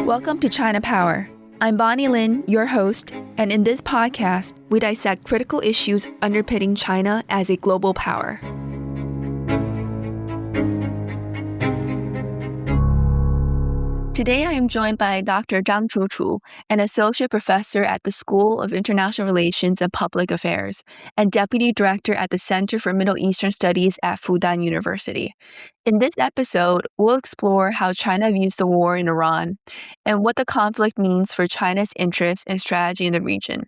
Welcome to ChinaPower. I'm Bonnie Lin, your host, and in this podcast, we dissect critical issues underpinning China as a global power. Today, I am joined by Dr. Zhang Chuchu, an associate professor at the School of International Relations and Public Affairs and deputy director at the Center for Middle Eastern Studies at Fudan University. In this episode, we'll explore how China views the war in Iran and what the conflict means for China's interests and strategy in the region.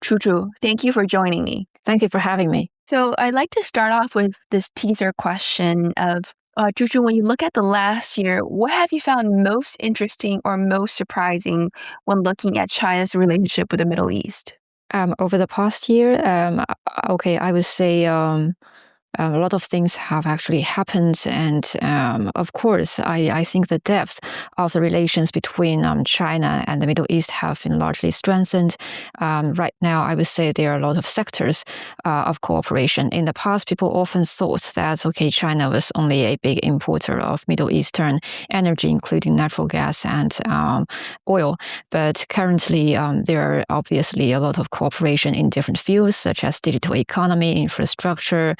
Chuchu, thank you for joining me. Thank you for having me. So I'd like to start off with this teaser question of Chuchu, when you look at the last year, what have you found most interesting or most surprising when looking at China's relationship with the Middle East? Over the past year, I would say a lot of things have actually happened. And of course, I think the depth of the relations between China and the Middle East have been largely strengthened. Right now, I would say there are a lot of sectors of cooperation. In the past, people often thought that, China was only a big importer of Middle Eastern energy, including natural gas and oil. But currently, there are obviously a lot of cooperation in different fields, such as digital economy, infrastructure,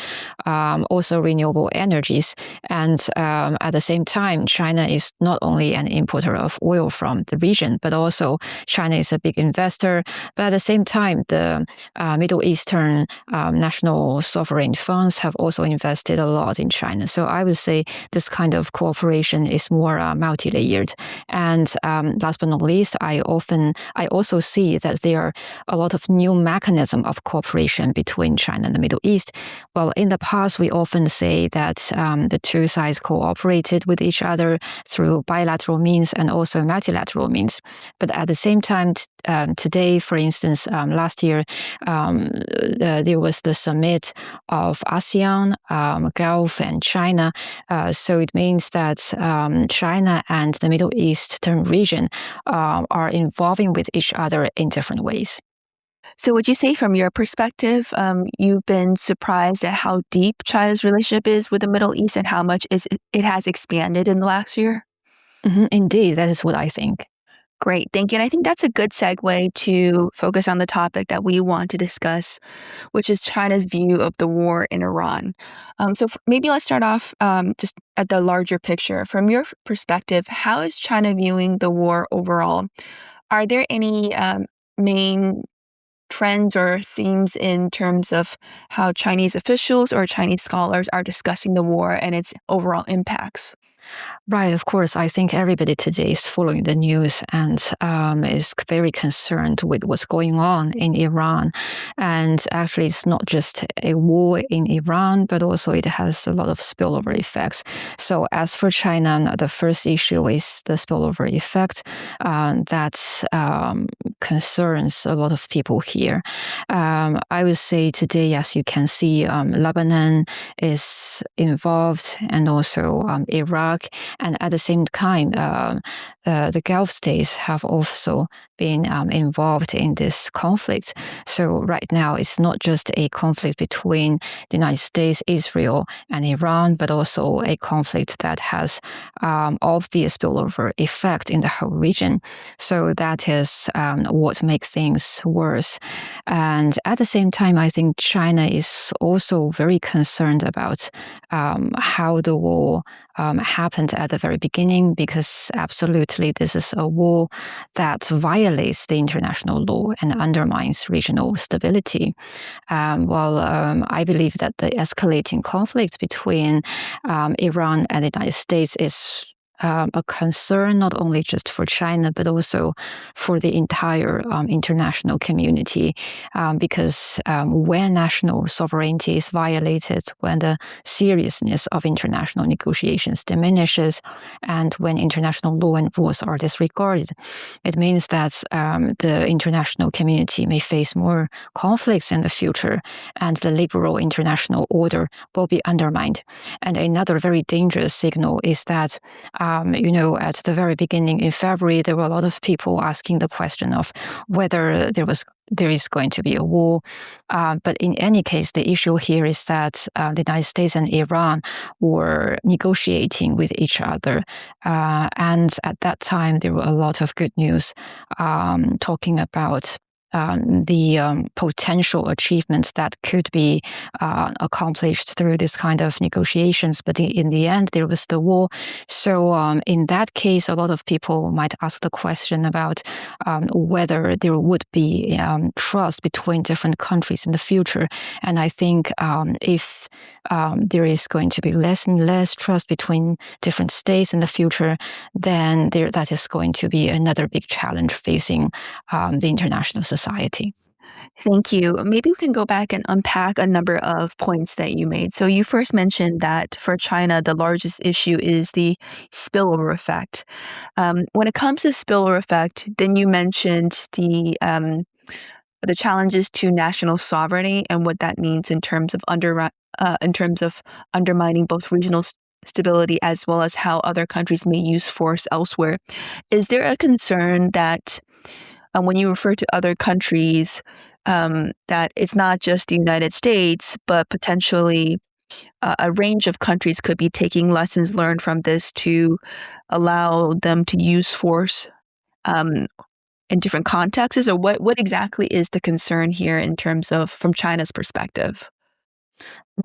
also renewable energies. And at the same time, China is not only an importer of oil from the region, but also China is a big investor. But at the same time, the Middle Eastern national sovereign funds have also invested a lot in China. So I would say this kind of cooperation is more multi-layered. And last but not least, I also see that there are a lot of new mechanisms of cooperation between China and the Middle East. Well, in the past, we often say that the two sides cooperated with each other through bilateral means and also multilateral means. But at the same time, today, for instance, last year, there was the summit of ASEAN, Gulf, and China. So it means that China and the Middle Eastern region are involving with each other in different ways. So would you say from your perspective, you've been surprised at how deep China's relationship is with the Middle East and how much it has expanded in the last year? Mm-hmm. Indeed, that is what I think. Great, thank you. And I think that's a good segue to focus on the topic that we want to discuss, which is China's view of the war in Iran. Maybe let's start off just at the larger picture. From your perspective, how is China viewing the war overall? Are there any main trends or themes in terms of how Chinese officials or Chinese scholars are discussing the war and its overall impacts? Right, of course. I think everybody today is following the news and is very concerned with what's going on in Iran. And actually, it's not just a war in Iran, but also it has a lot of spillover effects. So as for China, the first issue is the spillover effect that concerns a lot of people here. I would say today, as you can see, Lebanon is involved and also Iraq. And at the same time, the Gulf states have also been involved in this conflict. So right now, it's not just a conflict between the United States, Israel, and Iran, but also a conflict that has obvious spillover effect in the whole region. So that is what makes things worse. And at the same time, I think China is also very concerned about how the war happened at the very beginning, because absolutely this is a war that violates the international law and undermines regional stability. I believe that the escalating conflict between Iran and the United States is a concern not only just for China, but also for the entire international community, because when national sovereignty is violated, when the seriousness of international negotiations diminishes, and when international law and rules are disregarded, it means that the international community may face more conflicts in the future, and the liberal international order will be undermined. And another very dangerous signal is that at the very beginning in February, there were a lot of people asking the question of whether there is going to be a war. But in any case, the issue here is that the United States and Iran were negotiating with each other. And at that time, there were a lot of good news talking about the potential achievements that could be accomplished through this kind of negotiations. But in the end, there was the war. So in that case, a lot of people might ask the question about whether there would be trust between different countries in the future. And I think if there is going to be less and less trust between different states in the future, then that is going to be another big challenge facing the international society. Thank you. Maybe we can go back and unpack a number of points that you made. So you first mentioned that for China, the largest issue is the spillover effect. When it comes to spillover effect, then you mentioned the challenges to national sovereignty and what that means in terms of undermining both regional stability as well as how other countries may use force elsewhere. Is there a concern that when you refer to other countries, that it's not just the United States, but potentially a range of countries could be taking lessons learned from this to allow them to use force in different contexts? Or what exactly is the concern here in terms of from China's perspective?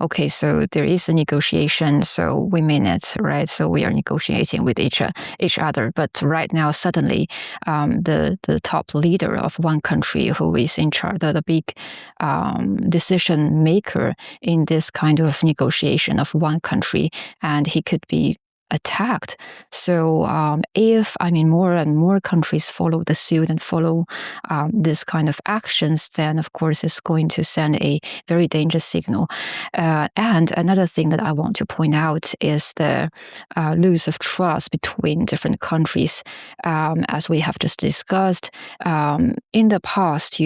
Okay, so there is a negotiation, so we mean it, right? So we are negotiating with each other. But right now, suddenly, the top leader of one country who is in charge, the big decision maker in this kind of negotiation of one country, and he could be attacked. So if more and more countries follow the suit and follow this kind of actions, then of course it's going to send a very dangerous signal. And another thing that I want to point out is the loss of trust between different countries. As we have just discussed, in the past,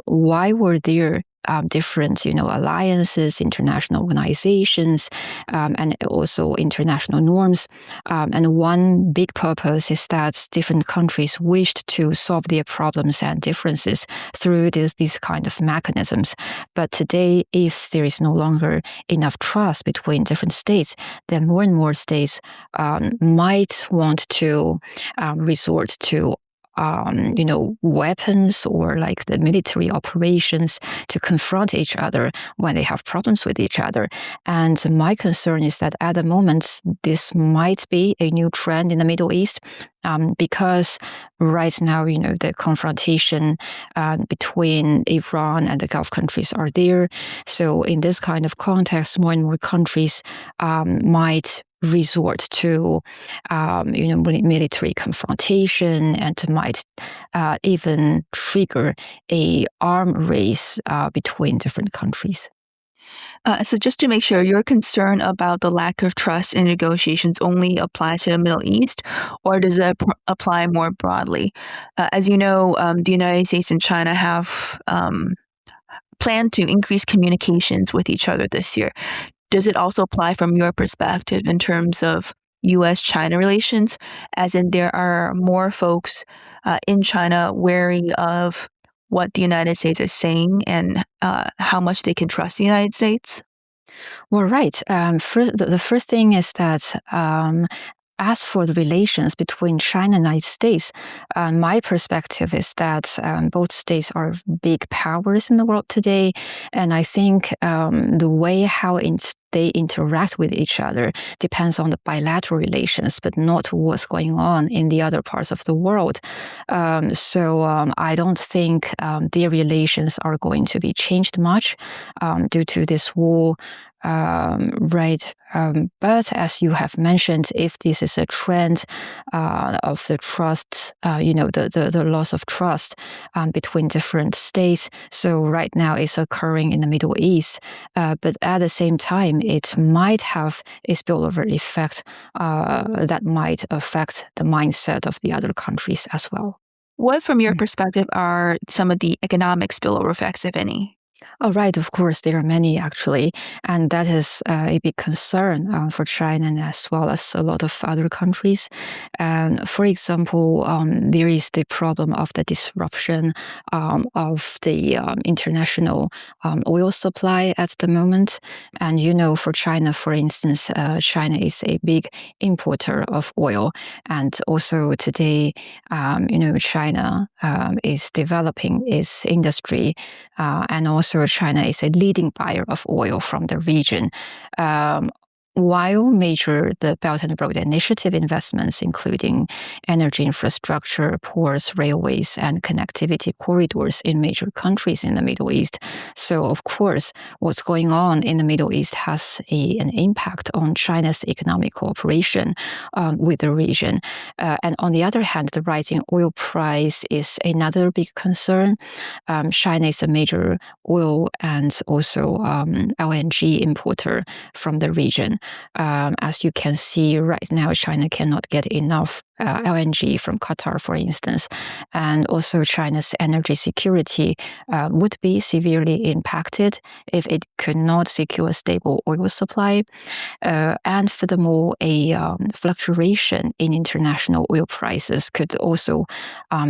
why were there different, alliances, international organizations, and also international norms. And one big purpose is that different countries wished to solve their problems and differences through these kind of mechanisms. But today, if there is no longer enough trust between different states, then more and more states might want to resort to weapons or like the military operations to confront each other when they have problems with each other. And my concern is that at the moment, this might be a new trend in the Middle East, because right now, the confrontation between Iran and the Gulf countries are there. So in this kind of context, more and more countries might resort to, military confrontation, and might even trigger a arm race between different countries. So just to make sure, your concern about the lack of trust in negotiations only applies to the Middle East, or does it apply more broadly? As you know, the United States and China have planned to increase communications with each other this year. Does it also apply from your perspective in terms of U.S.-China relations, as in there are more folks in China wary of what the United States is saying and how much they can trust the United States? Well, right. The first thing is that as for the relations between China and the United States, my perspective is that both states are big powers in the world today. And I think the way how they interact with each other depends on the bilateral relations, but not what's going on in the other parts of the world. So I don't think their relations are going to be changed much due to this war. Right. But as you have mentioned, if this is a trend of the trust, the loss of trust between different states, so right now it's occurring in the Middle East, but at the same time, it might have a spillover effect that might affect the mindset of the other countries as well. What, from your perspective, are some of the economic spillover effects, if any? Oh, right. Of course, there are many actually, and that is a big concern for China and as well as a lot of other countries. And for example, there is the problem of the disruption of the international oil supply at the moment. And for China, for instance, China is a big importer of oil, and also today, China is developing its industry, and also China is a leading buyer of oil from the region. While the Belt and Road Initiative investments, including energy infrastructure, ports, railways, and connectivity corridors in major countries in the Middle East. So, of course, what's going on in the Middle East has an impact on China's economic cooperation with the region. And on the other hand, the rising oil price is another big concern. China is a major oil and also LNG importer from the region. As you can see right now, China cannot get enough LNG from Qatar, for instance. And also China's energy security would be severely impacted if it could not secure a stable oil supply. And furthermore, a fluctuation in international oil prices could also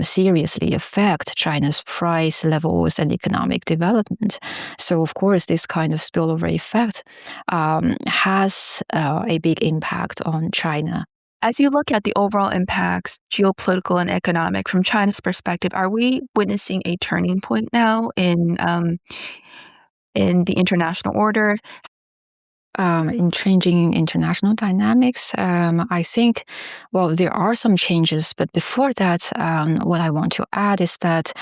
seriously affect China's price levels and economic development. So, of course, this kind of spillover effect has a big impact on China. As you look at the overall impacts, geopolitical and economic, from China's perspective, are we witnessing a turning point now in the international order? In changing international dynamics, I think, well, there are some changes, but before that, what I want to add is that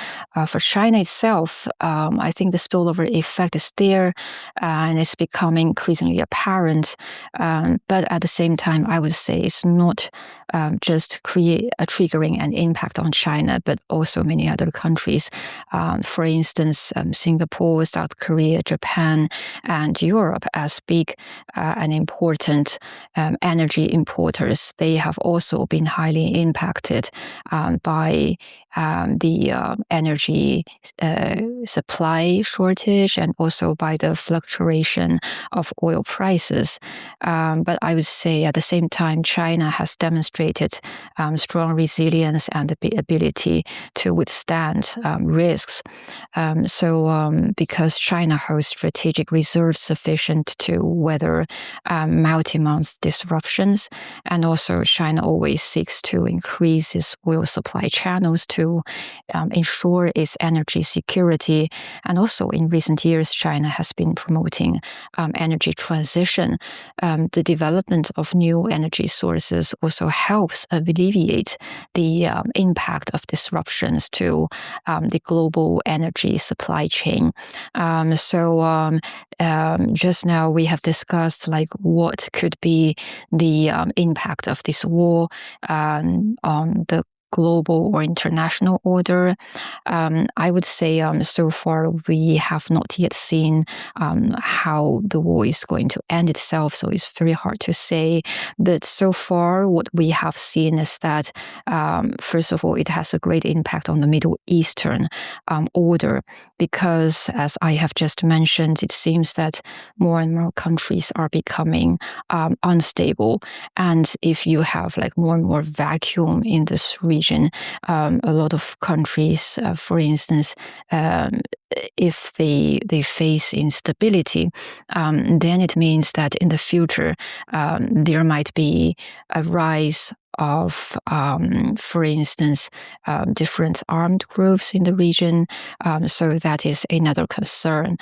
for China itself, I think the spillover effect is there and it's becoming increasingly apparent. But at the same time, I would say it's not just triggering an impact on China, but also many other countries. For instance, Singapore, South Korea, Japan, and Europe as big and important energy importers. They have also been highly impacted by the energy supply shortage and also by the fluctuation of oil prices. But I would say at the same time, China has demonstrated strong resilience and the ability to withstand risks. Because China holds strategic reserves sufficient to weather multi-month disruptions, and also China always seeks to increase its oil supply channels to ensure its energy security. And also in recent years, China has been promoting energy transition. The development of new energy sources also helps alleviate the impact of disruptions to the global energy supply chain. Just now we have discussed like what could be the impact of this war on the global or international order. I would say so far we have not yet seen how the war is going to end itself, so it's very hard to say. But so far what we have seen is that first of all, it has a great impact on the Middle Eastern order, because as I have just mentioned, it seems that more and more countries are becoming unstable. And if you have like more and more vacuum in this region, a lot of countries, for instance, if they face instability, then it means that in the future there might be a rise of, for instance, different armed groups in the region. So that is another concern.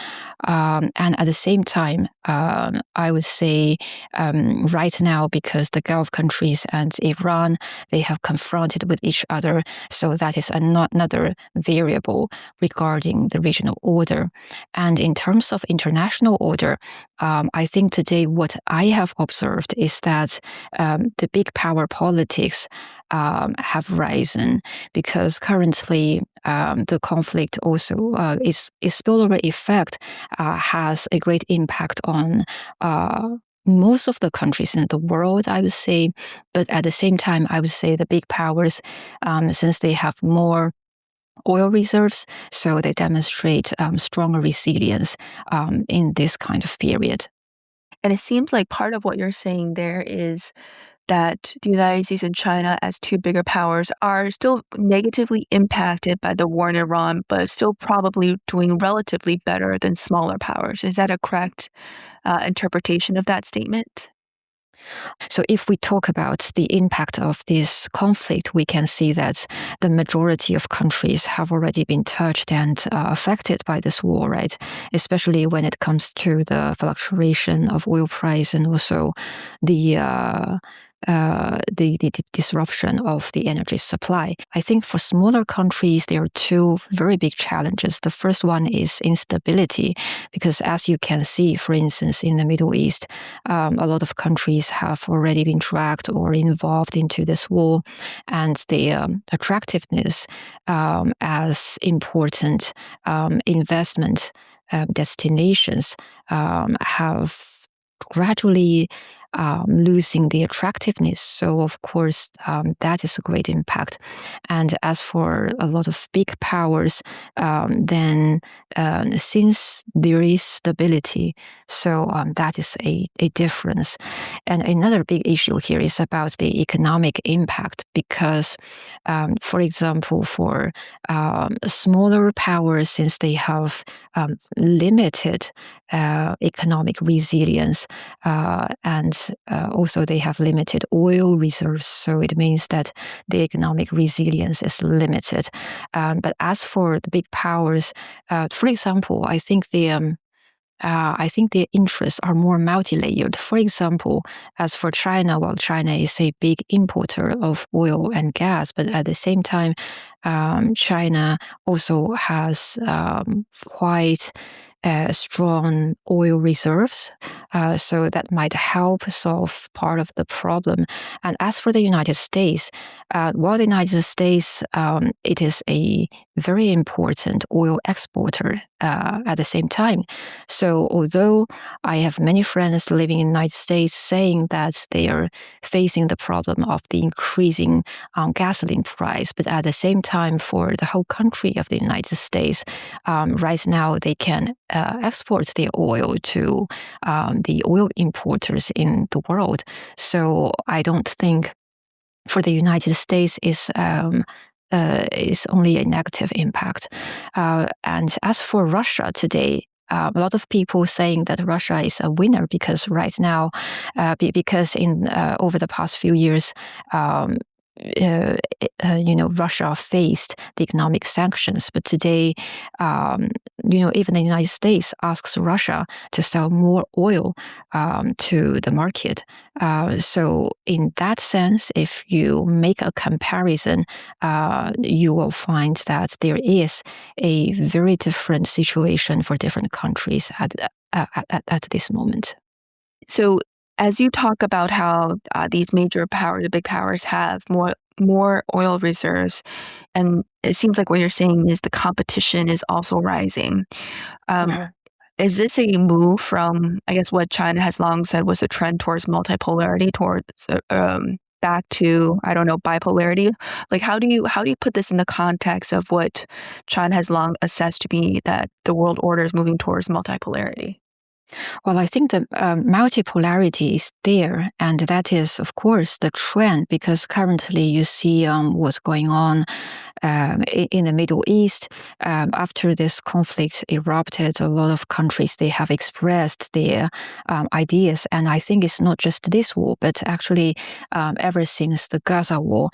And at the same time, I would say right now, because the Gulf countries and Iran, they have confronted with each other. So that is another variable regarding the regional order. And in terms of international order, I think today what I have observed is that the big power politics have risen, because currently the conflict also its spillover effect has a great impact on most of the countries in the world, I would say. But at the same time, I would say the big powers, since they have more oil reserves, so they demonstrate stronger resilience in this kind of period. And it seems like part of what you're saying there is that the United States and China, as two bigger powers, are still negatively impacted by the war in Iran, but still probably doing relatively better than smaller powers. Is that a correct interpretation of that statement? So if we talk about the impact of this conflict, we can see that the majority of countries have already been touched and affected by this war, right? Especially when it comes to the fluctuation of oil price and also the the disruption of the energy supply. I think for smaller countries, there are two very big challenges. The first one is instability, because as you can see, for instance, in the Middle East, a lot of countries have already been dragged or involved into this war, and the attractiveness as important investment destinations have gradually losing the attractiveness. So, of course, that is a great impact. And as for a lot of big powers, then since there is stability, so that is a difference. And another big issue here is about the economic impact, because, for example, for smaller powers, since they have limited economic resilience, and also they have limited oil reserves, so it means that the economic resilience is limited. But as for the big powers, for example, I think their interests are more multi-layered. For example, as for China, well, China is a big importer of oil and gas, but at the same time, China also has quite strong oil reserves, so that might help solve part of the problem. And as for the United States, while the United States, it is a very important oil exporter at the same time. So although I have many friends living in the United States saying that they are facing the problem of the increasing gasoline price, but at the same time, for the whole country of the United States, right now they can export their oil to the oil importers in the world. So I don't think for the United States is only a negative impact. And as for Russia today, a lot of people saying that Russia is a winner because right now, because in over the past few years, Russia faced the economic sanctions, but today, even the United States asks Russia to sell more oil to the market. So in that sense, if you make a comparison, you will find that there is a very different situation for different countries at this moment. So, as you talk about how these major powers, the big powers, have more oil reserves, and it seems like what you're saying is the competition is also rising. Mhm. Is this a move from, I guess, what China has long said was a trend towards multipolarity, towards back to, I don't know, bipolarity? Like, how do you put this in the context of what China has long assessed to be that the world order is moving towards multipolarity? Well, I think the multipolarity is there, and that is, of course, the trend, because currently you see what's going on in the Middle East. After this conflict erupted, a lot of countries, they have expressed their ideas, and I think it's not just this war, but actually ever since the Gaza war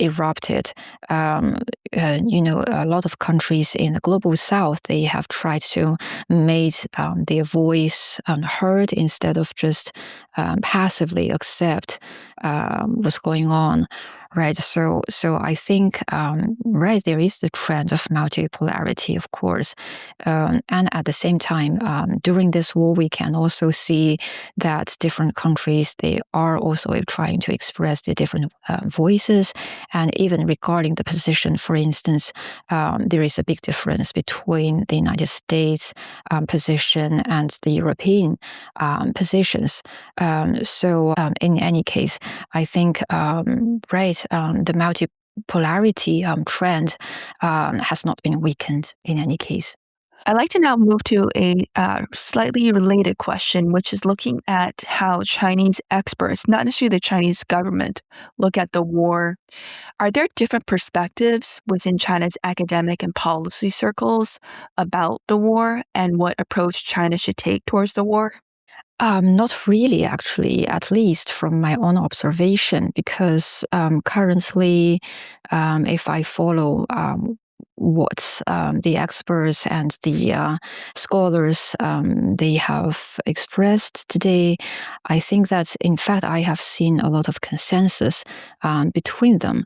erupted, a lot of countries in the global south, they have tried to make their voice heard instead of just passively accept what's going on. Right, so I think right, there is the trend of multipolarity, of course, and at the same time, during this war, we can also see that different countries, they are also trying to express their different voices, and even regarding the position, for instance, there is a big difference between the United States position and the European positions. So in any case, I think right, the polarity trend has not been weakened in any case. I'd like to now move to a slightly related question, which is looking at how Chinese experts, not necessarily the Chinese government, look at the war. Are there different perspectives within China's academic and policy circles about the war and what approach China should take towards the war? Not really, actually, at least from my own observation, because currently, if I follow what the experts and the scholars they have expressed today, I think that in fact I have seen a lot of consensus between them,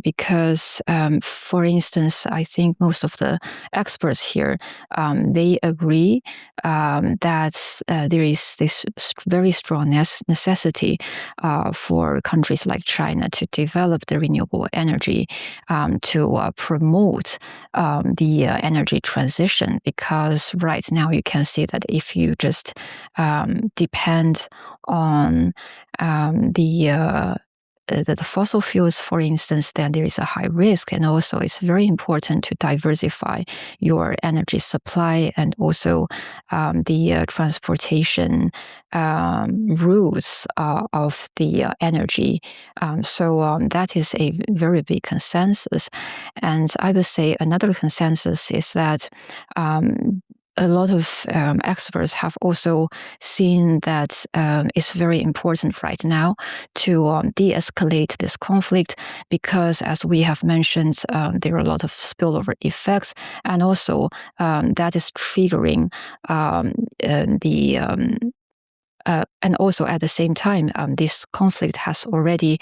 because for instance, I think most of the experts here they agree that there is this very strong necessity for countries like China to develop the renewable energy, to promote the energy transition, because right now you can see that if you just depend on the fossil fuels, for instance, then there is a high risk. And also it's very important to diversify your energy supply and also the transportation routes of the energy. So that is a very big consensus. And I would say another consensus is that a lot of experts have also seen that it's very important right now to de-escalate this conflict, because as we have mentioned, there are a lot of spillover effects, and also that is triggering and also at the same time, this conflict has already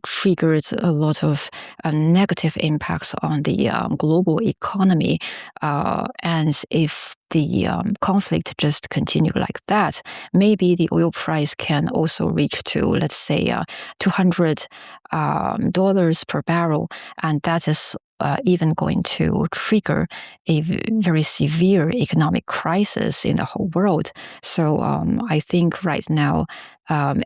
triggered a lot of negative impacts on the global economy. And if the conflict just continue like that, maybe the oil price can also reach to, let's say, $200 per barrel, and that is even going to trigger a very severe economic crisis in the whole world. So I think right now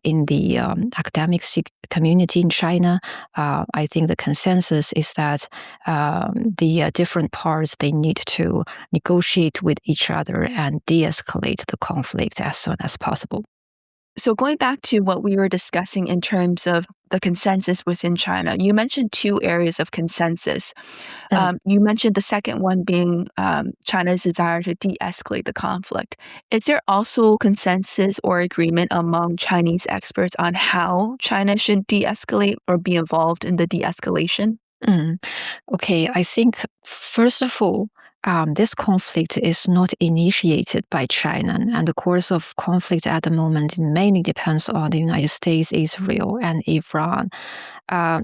in the academic community in China, I think the consensus is that the different parts, they need to negotiate with each other and de-escalate the conflict as soon as possible. So going back to what we were discussing in terms of the consensus within China, you mentioned two areas of consensus. You mentioned the second one being China's desire to de-escalate the conflict. Is there also consensus or agreement among Chinese experts on how China should de-escalate or be involved in the de-escalation? Okay, I think first of all, this conflict is not initiated by China, and the course of conflict at the moment mainly depends on the United States, Israel, and Iran.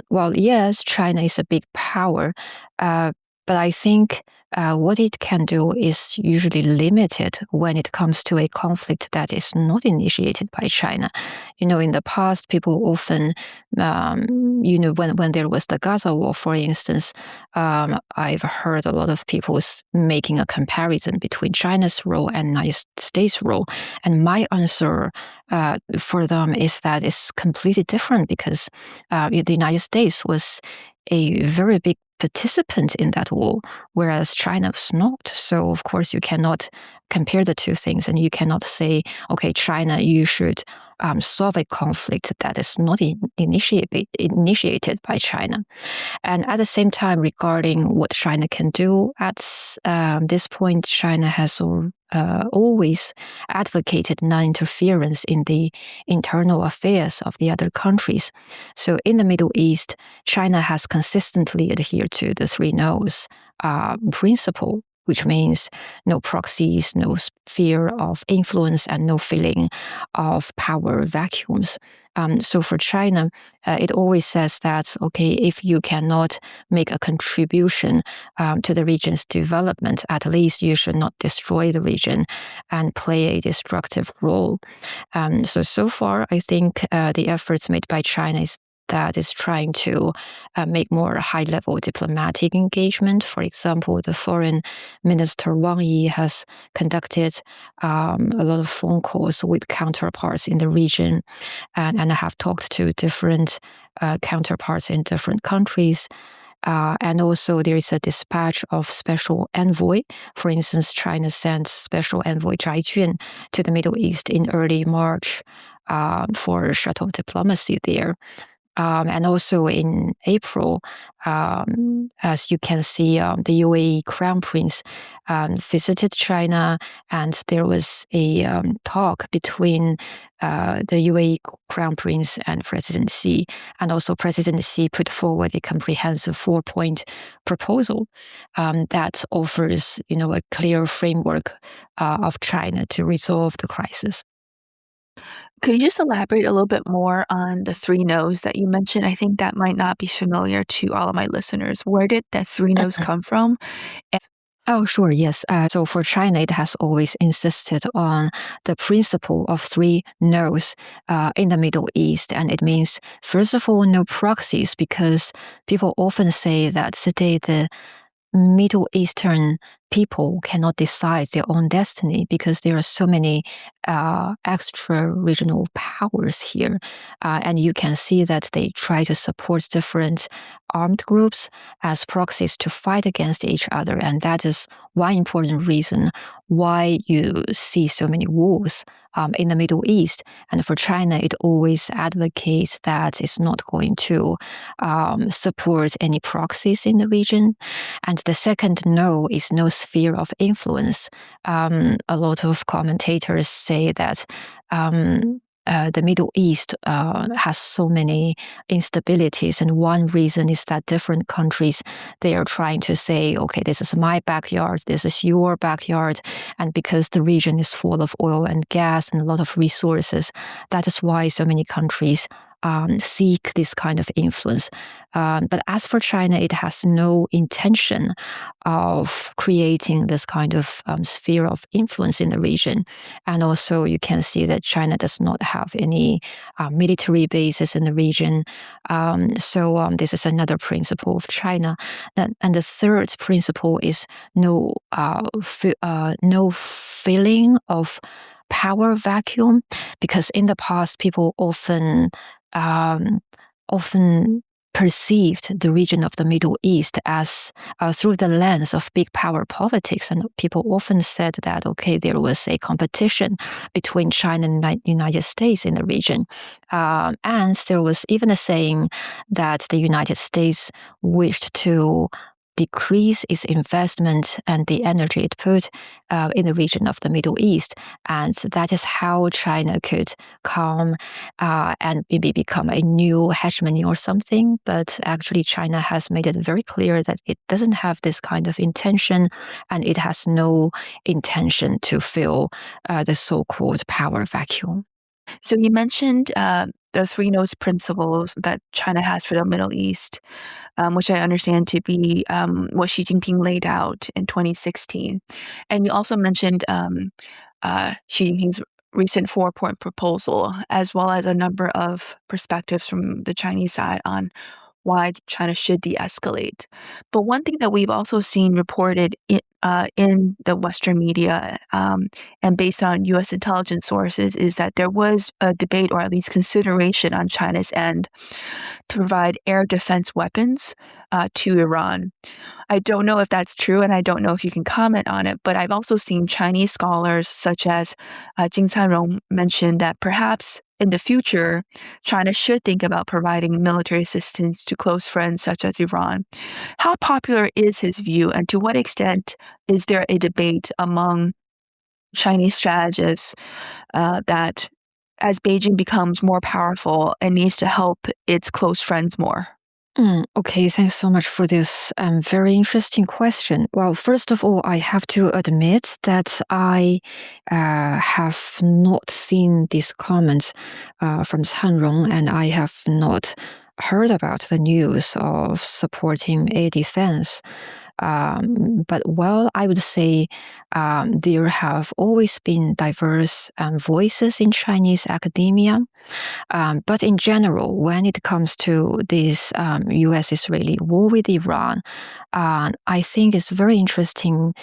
Well, yes, China is a big power, but I think what it can do is usually limited when it comes to a conflict that is not initiated by China. You know, in the past, people often, when there was the Gaza war, for instance, I've heard a lot of people making a comparison between China's role and United States' role. And my answer for them is that it's completely different, because the United States was a very big participant in that war, whereas China was not. So, of course, you cannot compare the two things, and you cannot say, okay, China, you should solve a conflict that is not initiated by China. And at the same time, regarding what China can do, at this point, China has always advocated non-interference in the internal affairs of the other countries. So in the Middle East, China has consistently adhered to the three no's principle, which means no proxies, no sphere of influence, and no filling of power vacuums. So for China, it always says that, okay, if you cannot make a contribution to the region's development, at least you should not destroy the region and play a destructive role. So far, I think the efforts made by China is that is trying to make more high-level diplomatic engagement. For example, the foreign minister Wang Yi has conducted a lot of phone calls with counterparts in the region and have talked to different counterparts in different countries. And also there is a dispatch of special envoy. For instance, China sent special envoy Zhai Jun to the Middle East in early March for shuttle diplomacy there. And also in April, as you can see, the UAE Crown Prince visited China, and there was a talk between the UAE Crown Prince and President Xi. And also President Xi put forward a comprehensive 4-point proposal that offers, a clear framework of China to resolve the crisis. Could you just elaborate a little bit more on the 3 no's that you mentioned? I think that might not be familiar to all of my listeners. Where did that 3 no's come from? Oh, sure, yes. So for China, it has always insisted on the principle of 3 no's in the Middle East. And it means, first of all, no proxies, because people often say that today the Middle Eastern people cannot decide their own destiny because there are so many extra-regional powers here. And you can see that they try to support different armed groups as proxies to fight against each other. And that is one important reason why you see so many wars in the Middle East. And for China, it always advocates that it's not going to support any proxies in the region. And the second no is no sphere of influence. A lot of commentators say that the Middle East has so many instabilities, and one reason is that different countries, they are trying to say, okay, this is my backyard, this is your backyard, and because the region is full of oil and gas and a lot of resources, that is why so many countries seek this kind of influence. But as for China, it has no intention of creating this kind of sphere of influence in the region. And also you can see that China does not have any military bases in the region. So this is another principle of China. And the third principle is no feeling of power vacuum, because in the past people often perceived the region of the Middle East as through the lens of big power politics, and people often said that, okay, there was a competition between China and the United States in the region, and there was even a saying that the United States wished to decrease its investment and the energy it put in the region of the Middle East. And that is how China could come and maybe become a new hegemony or something. But actually, China has made it very clear that it doesn't have this kind of intention, and it has no intention to fill the so-called power vacuum. So you mentioned the 3 no's principles that China has for the Middle East, which I understand to be what Xi Jinping laid out in 2016. And you also mentioned Xi Jinping's recent 4-point proposal, as well as a number of perspectives from the Chinese side on why China should de-escalate. But one thing that we've also seen reported in the Western media and based on U.S. intelligence sources is that there was a debate, or at least consideration on China's end, to provide air defense weapons to Iran. I don't know if that's true, and I don't know if you can comment on it, but I've also seen Chinese scholars such as Jing Sanrong mention that perhaps in the future, China should think about providing military assistance to close friends such as Iran. How popular is his view, and to what extent is there a debate among Chinese strategists that as Beijing becomes more powerful, it needs to help its close friends more? Okay, thanks so much for this very interesting question. Well, first of all, I have to admit that I have not seen these comments from Hanrong, and I have not heard about the news of supporting air defense. But well, I would say there have always been diverse voices in Chinese academia. But in general, when it comes to this U.S.-Israeli war with Iran, I think it's very interesting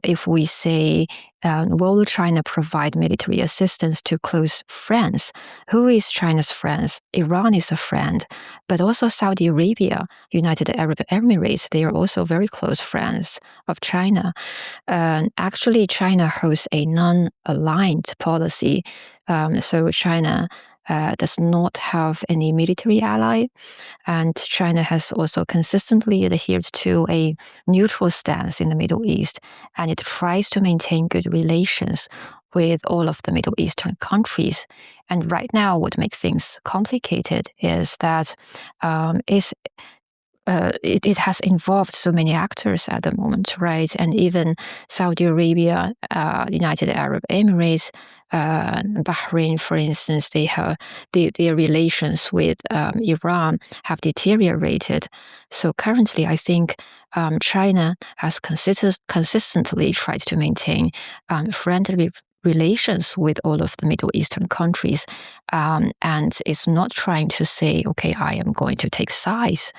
if we say, will China provide military assistance to close friends? Who is China's friends? Iran is a friend, but also Saudi Arabia, United Arab Emirates, they are also very close friends of China. Actually, China holds a non-aligned policy. So China does not have any military ally, and China has also consistently adhered to a neutral stance in the Middle East, and it tries to maintain good relations with all of the Middle Eastern countries. And right now, what makes things complicated is that it has involved so many actors at the moment, right? And even Saudi Arabia, United Arab Emirates, Bahrain, for instance, they have their relations with Iran have deteriorated. So currently, I think China has consistently tried to maintain friendly relations with all of the Middle Eastern countries, and is not trying to say, okay, I am going to take sides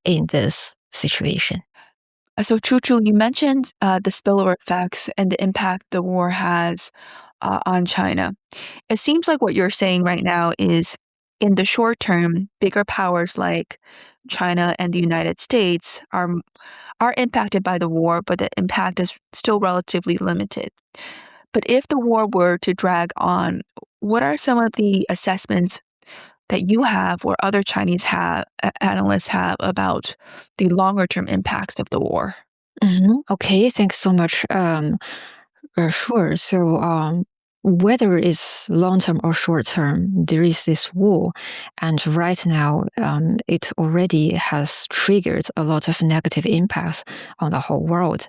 in this situation. So, Chuchu, you mentioned the spillover effects and the impact the war has on China. It seems like what you're saying right now is, in the short term, bigger powers like China and the United States are impacted by the war, but the impact is still relatively limited. But if the war were to drag on, what are some of the assessments that you have or other Chinese analysts have about the longer term impacts of the war? Okay, thanks so much. Sure. So, whether it's long term or short term, there is this war, and right now, it already has triggered a lot of negative impacts on the whole world.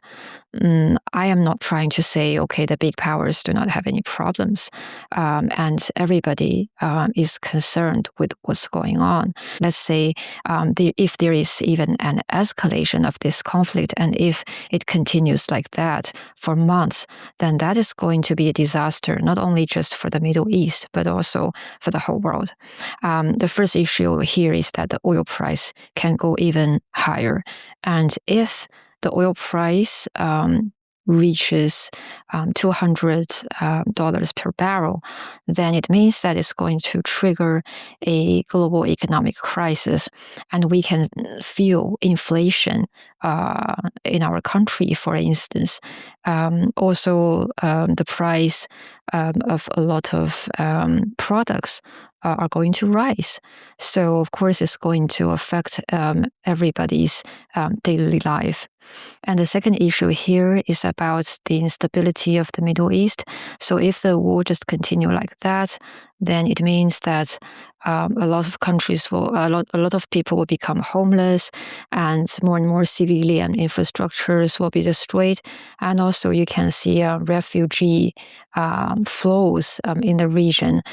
I am not trying to say, okay, the big powers do not have any problems, and everybody is concerned with what's going on. Let's say if there is even an escalation of this conflict, and if it continues like that for months, then that is going to be a disaster, not only just for the Middle East, but also for the whole world. The first issue here is that the oil price can go even higher. And if the oil price reaches $200 per barrel, then it means that it's going to trigger a global economic crisis, and we can feel inflation in our country, for instance. Also, the price of a lot of products are going to rise. So, of course, it's going to affect everybody's daily life. And the second issue here is about the instability of the Middle East. So if the war just continue like that, then it means that a lot of countries a lot of people will become homeless, and more civilian infrastructures will be destroyed. And also you can see refugee flows in the region,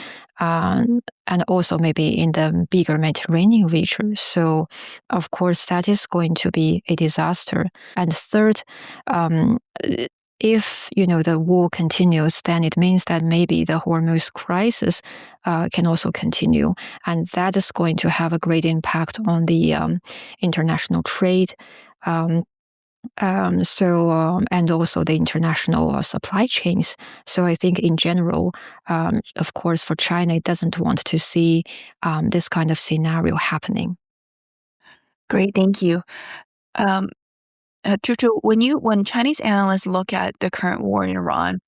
and also maybe in the bigger Mediterranean region. So, of course, that is going to be a disaster. And third, if the war continues, then it means that maybe the Hormuz crisis can also continue, and that is going to have a great impact on the international trade. And also the international supply chains. So I think in general, of course, for China, it doesn't want to see this kind of scenario happening. Great, thank you. Chuchu, when Chinese analysts look at the current war in Iran,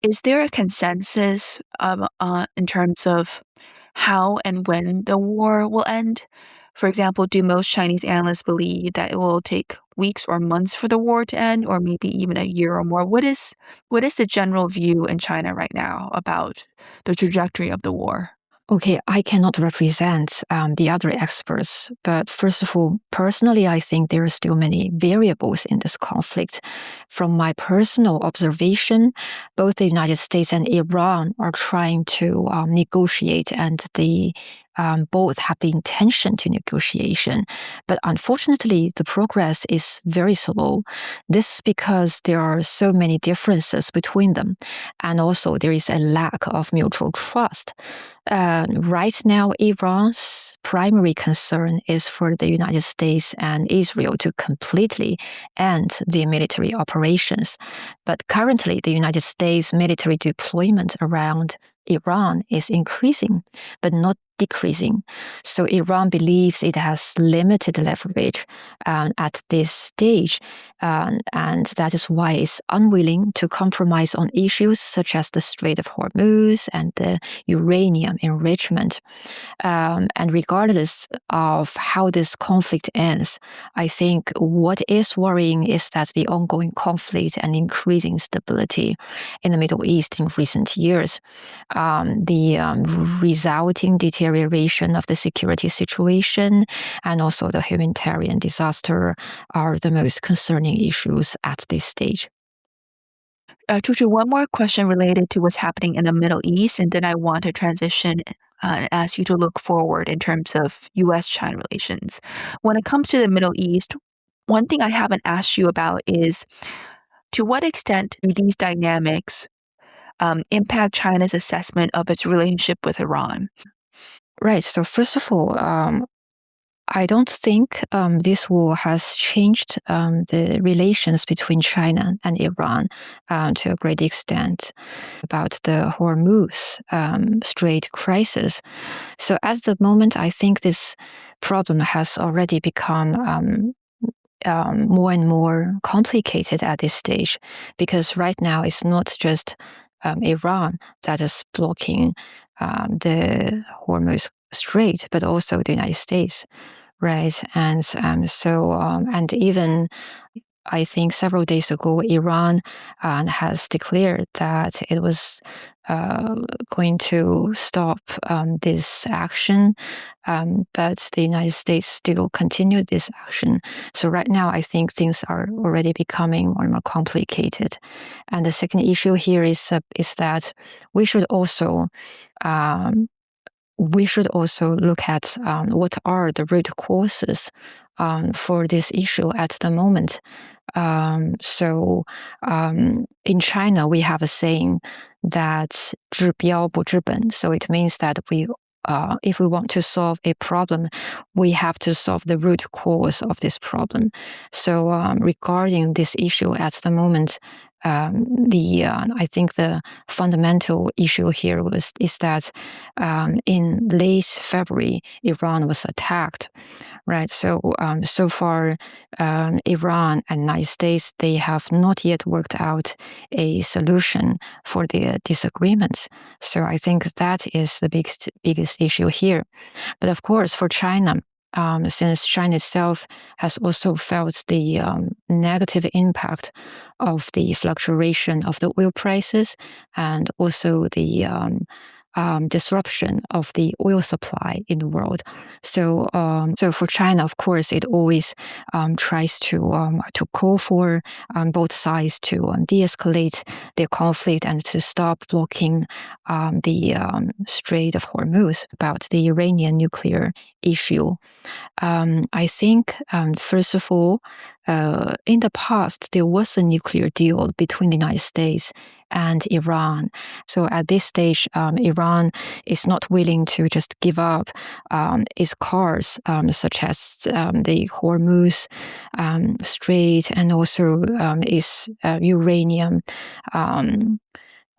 is there a consensus in terms of how and when the war will end? For example, do most Chinese analysts believe that it will take weeks or months for the war to end, or maybe even a year or more? What is the general view in China right now about the trajectory of the war? Okay, I cannot represent the other experts, but first of all, personally, I think there are still many variables in this conflict. From my personal observation, both the United States and Iran are trying to negotiate, and the both have the intention to negotiation, but unfortunately, the progress is very slow. This is because there are so many differences between them, and also there is a lack of mutual trust. Right now, Iran's primary concern is for the United States and Israel to completely end the military operations. But currently, the United States military deployment around Iran is increasing, but not decreasing. So Iran believes it has limited leverage at this stage, and that is why it's unwilling to compromise on issues such as the Strait of Hormuz and the uranium enrichment. And regardless of how this conflict ends, I think what is worrying is that the ongoing conflict and increasing stability in the Middle East in recent years, the resulting deterioration of the security situation, and also the humanitarian disaster are the most concerning issues at this stage. Chuchu, one more question related to what's happening in the Middle East, and then I want to transition and ask you to look forward in terms of U.S.-China relations. When it comes to the Middle East, one thing I haven't asked you about is to what extent do these dynamics impact China's assessment of its relationship with Iran? Right. So first of all, I don't think this war has changed the relations between China and Iran to a great extent about the Hormuz Strait crisis. So at the moment, I think this problem has already become more and more complicated at this stage, because right now it's not just Iran that is blocking the Hormuz Strait, but also the United States, right? And and even I think several days ago, Iran has declared that it was going to stop this action, but the United States still continued this action. So right now, I think things are already becoming more and more complicated. And the second issue here is that we should also look at what are the root causes for this issue at the moment. In China, we have a saying that 治标不治本. So it means that if we want to solve a problem, we have to solve the root cause of this problem. So regarding this issue at the moment, I think the fundamental issue here is that in late February, Iran was attacked, right? So so far, Iran and United States, they have not yet worked out a solution for the disagreements. So I think that is the biggest issue here. But of course, for China, since China itself has also felt the negative impact of the fluctuation of the oil prices, and also the disruption of the oil supply in the world. So for China, of course, it always tries to call for both sides to de-escalate the conflict and to stop blocking the Strait of Hormuz about the Iranian nuclear issue. I think, first of all, in the past, there was a nuclear deal between the United States and Iran. So at this stage, Iran is not willing to just give up its cars, such as the Hormuz Strait, and also its uranium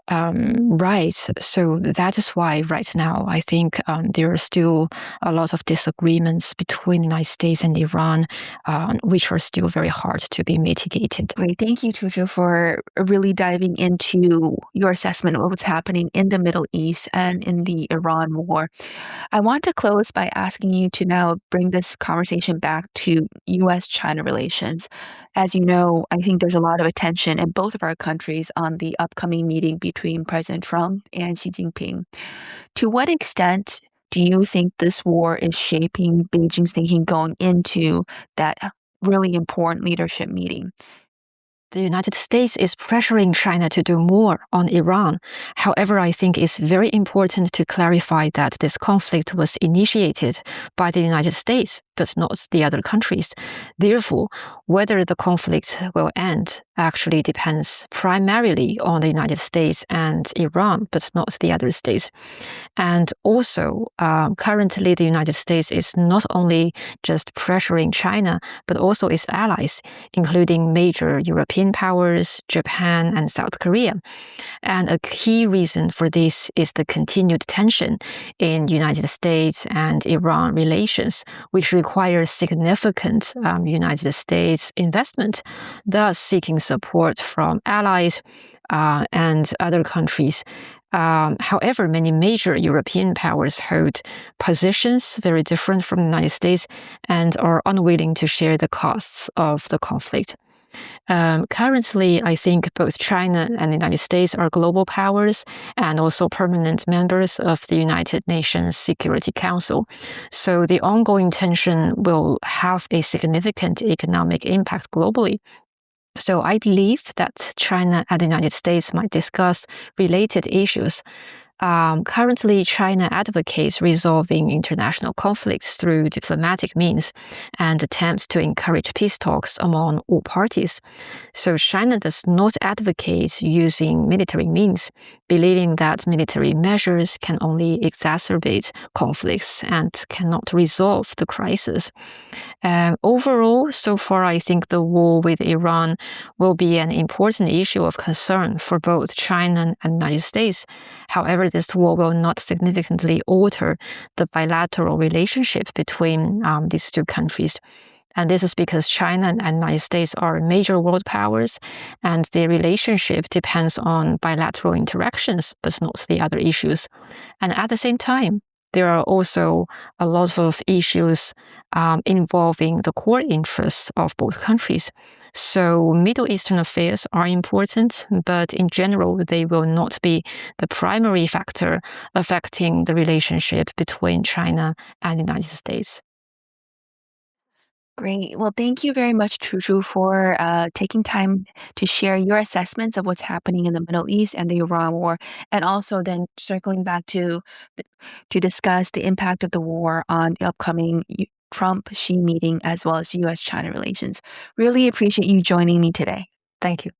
rights. So that is why right now I think there are still a lot of disagreements between the United States and Iran, which are still very hard to be mitigated. Great. Thank you, Chuchu, for really diving into your assessment of what's happening in the Middle East and in the Iran war. I want to close by asking you to now bring this conversation back to U.S.-China relations. As you know, I think there's a lot of attention in both of our countries on the upcoming meeting between President Trump and Xi Jinping. To what extent do you think this war is shaping Beijing's thinking going into that really important leadership meeting? the United States is pressuring China to do more on Iran. However, I think it's very important to clarify that this conflict was initiated by the United States, but not the other countries. Therefore, whether the conflict will end actually depends primarily on the United States and Iran, but not the other states. And also, currently, the United States is not only just pressuring China, but also its allies, including major European powers, Japan, and South Korea. And a key reason for this is the continued tension in United States and Iran relations, which requires significant United States investment, thus seeking support from allies and other countries. However, many major European powers hold positions very different from the United States and are unwilling to share the costs of the conflict. Currently, I think both China and the United States are global powers and also permanent members of the United Nations Security Council. So the ongoing tension will have a significant economic impact globally. So I believe that China and the United States might discuss related issues. Currently, China advocates resolving international conflicts through diplomatic means and attempts to encourage peace talks among all parties. So China does not advocate using military means, believing that military measures can only exacerbate conflicts and cannot resolve the crisis. Overall, so far, I think the war with Iran will be an important issue of concern for both China and the United States. However, this war will not significantly alter the bilateral relationship between these two countries. And this is because China and the United States are major world powers, and their relationship depends on bilateral interactions, but not the other issues. And at the same time, there are also a lot of issues involving the core interests of both countries. So Middle Eastern affairs are important, but in general, they will not be the primary factor affecting the relationship between China and the United States. Great. Well, thank you very much, Chuchu, for taking time to share your assessments of what's happening in the Middle East and the Iran war, and also then circling back to discuss the impact of the war on the upcoming Trump-Xi meeting as well as U.S.-China relations. Really appreciate you joining me today. Thank you.